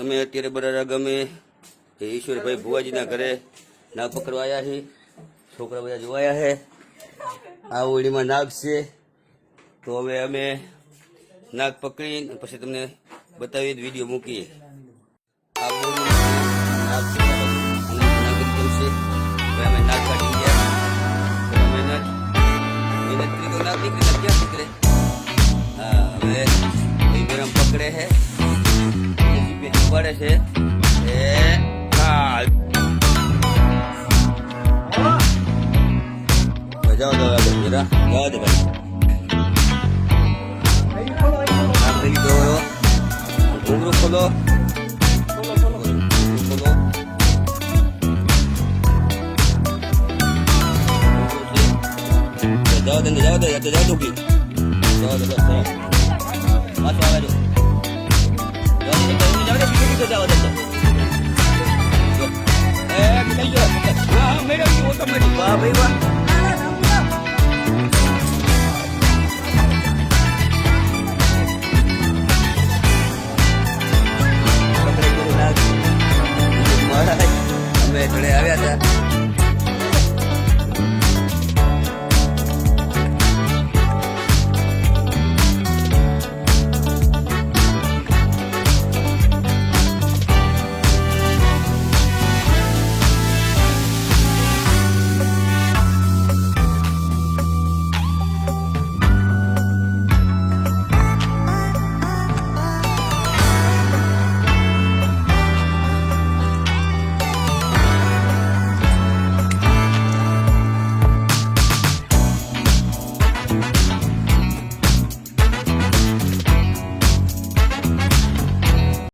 અમે અત્યારે બરાડા ગામે ઈશ્વરભાઈ ભુવાજીના ઘરે નાગ પકડવા આવ્યા છીએ. છોકરા બધા જોવાયા છે. આ ઓળીમાં નાગ છે. તો હવે અમે નાગ પકડીને પછી તમને બતાવીએ વિડીયો મૂકીએ. આ ઓળીમાં નાગ છે અને નાગ છે. હવે અમે નાગ કાઢી ગયા. મહેનત કરી તો નાગ નીકળે ક્યાં નીકળે. હા હવે ગરમ પકડે છે પડે છે એ કાલ જાઓ તો જરા જાઓ દે ભાઈ આપણી દોરો ઘૂંઘરું ખોલો જાઓ દે જાઓ દુખી જાઓ દે પાછો આવે જો જાઓ દે મેળવ્યું ઓટોમેટિક વાહ ભાઈ વાહ.